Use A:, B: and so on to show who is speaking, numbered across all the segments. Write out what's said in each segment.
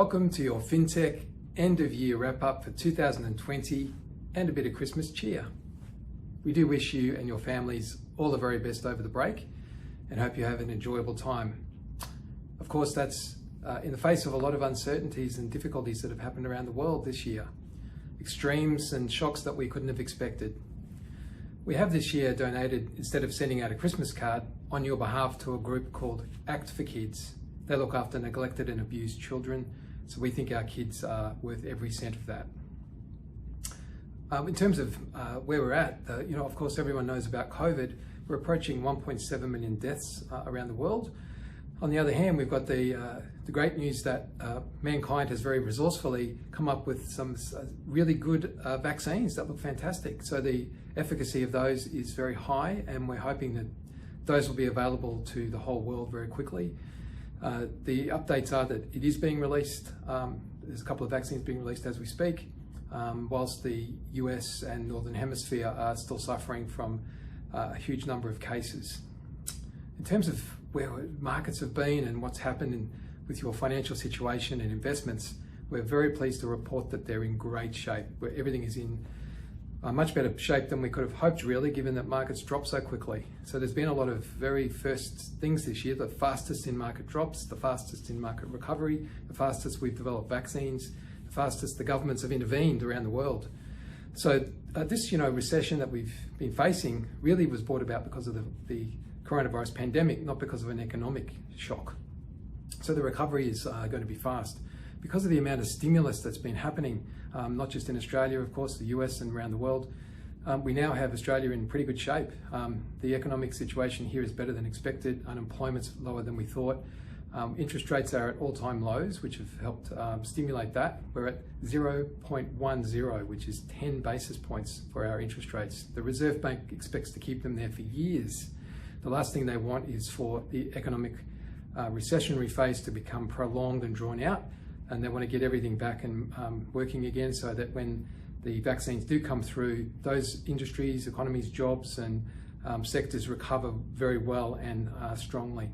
A: Welcome to your FinTech end of year wrap up for 2020 and a bit of Christmas cheer. We do wish you and your families all the very best over the break and hope you have an enjoyable time. Of course, that's in the face of a lot of uncertainties and difficulties that have happened around the world this year. Extremes and shocks that we couldn't have expected. We have this year donated, instead of sending out a Christmas card, on your behalf to a group called Act for Kids. They look after neglected and abused children, so we think our kids are worth every cent of that. In terms of where we're at, of course everyone knows about COVID. We're approaching 1.7 million deaths around the world. On the other hand, we've got the great news that mankind has very resourcefully come up with some really good vaccines that look fantastic. So the efficacy of those is very high, and we're hoping that those will be available to the whole world very quickly. The updates are that it is being released. There's a couple of vaccines being released as we speak, whilst the US and Northern Hemisphere are still suffering from a huge number of cases. In terms of where markets have been and what's happened with your financial situation and investments, we're very pleased to report that they're in great shape, where everything is in much better shape than we could have hoped, really, given that markets dropped so quickly. So there's been a lot of very first things this year: the fastest in market drops, the fastest in market recovery, the fastest we've developed vaccines, the fastest the governments have intervened around the world. So this recession that we've been facing really was brought about because of the coronavirus pandemic, not because of an economic shock. So the recovery is going to be fast. Because of the amount of stimulus that's been happening, not just in Australia, of course, the US and around the world, we now have Australia in pretty good shape. The economic situation here is better than expected. Unemployment's lower than we thought. Interest rates are at all-time lows, which have helped stimulate that. We're at 0.10, which is 10 basis points for our interest rates. The Reserve Bank expects to keep them there for years. The last thing they want is for the economic recessionary phase to become prolonged and drawn out. And they want to get everything back and working again, so that when the vaccines do come through, those industries, economies, jobs and sectors recover very well and strongly.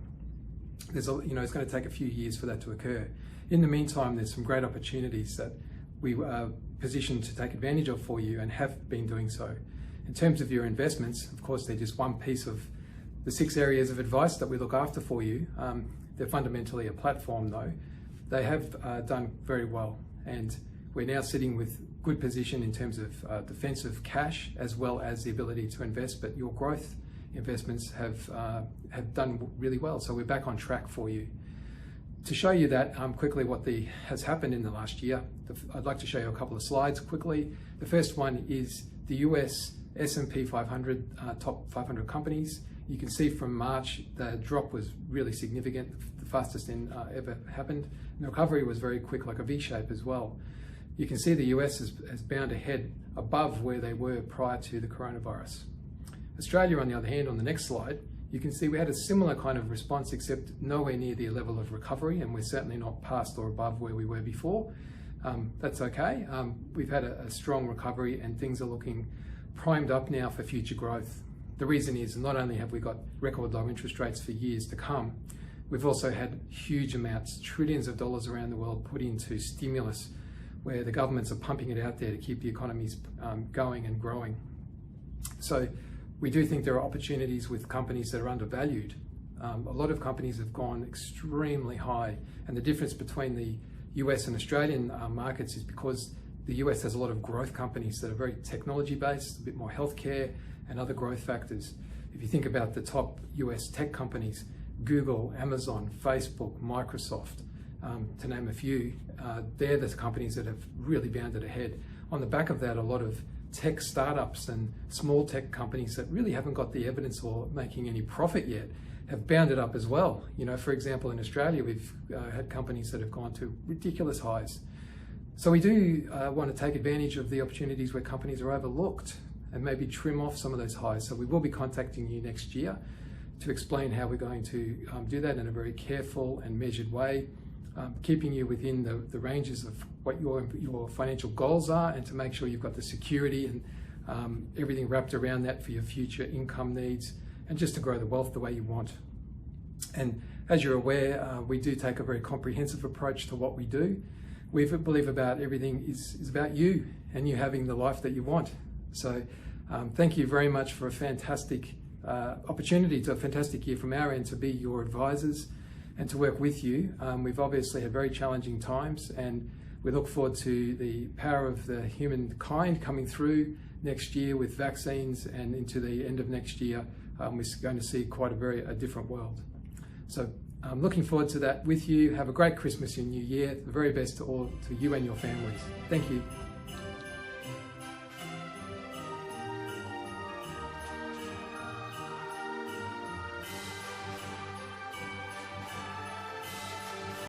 A: It's going to take a few years for that to occur. In the meantime, there's some great opportunities that we are positioned to take advantage of for you and have been doing so. In terms of your investments, of course, they're just one piece of the 6 areas of advice that we look after for you. They're fundamentally a platform, though. They have done very well, and we're now sitting with good position in terms of defensive cash as well as the ability to invest. But your growth investments have done really well, so we're back on track for you. To show you that quickly what has happened in the last year, I'd like to show you a couple of slides quickly. The first one is the US S&P 500 top 500 companies. You can see from March the drop was really significant, the fastest ever happened. And the recovery was very quick, like a V-shape as well. You can see the US has bound ahead above where they were prior to the coronavirus. Australia, on the other hand, on the next slide, you can see we had a similar kind of response, except nowhere near the level of recovery, and we're certainly not past or above where we were before. That's okay. We've had a strong recovery, and things are looking primed up now for future growth. The reason is not only have we got record low interest rates for years to come, we've also had huge amounts, trillions of dollars around the world put into stimulus, where the governments are pumping it out there to keep the economies going and growing. So we do think there are opportunities with companies that are undervalued. A lot of companies have gone extremely high, and the difference between the US and Australian markets is because the US has a lot of growth companies that are very technology based, a bit more healthcare and other growth factors. If you think about the top US tech companies, Google, Amazon, Facebook, Microsoft, to name a few, they're the companies that have really bounded ahead. On the back of that, a lot of tech startups and small tech companies that really haven't got the evidence or making any profit yet have bounded up as well. For example, in Australia, we've had companies that have gone to ridiculous highs. So we do want to take advantage of the opportunities where companies are overlooked and maybe trim off some of those highs. So we will be contacting you next year to explain how we're going to do that in a very careful and measured way, keeping you within the ranges of what your financial goals are, and to make sure you've got the security and everything wrapped around that for your future income needs, and just to grow the wealth the way you want. And as you're aware, we do take a very comprehensive approach to what we do. we believe about everything is about you and you having the life that you want. So thank you very much for a fantastic opportunity, to a fantastic year from our end, to be your advisors and to work with you. We've obviously had very challenging times, and we look forward to the power of the humankind coming through next year with vaccines, and into the end of next year we're going to see quite a different world. So I'm looking forward to that with you. Have a great Christmas and New Year. The very best to you and your families. Thank you.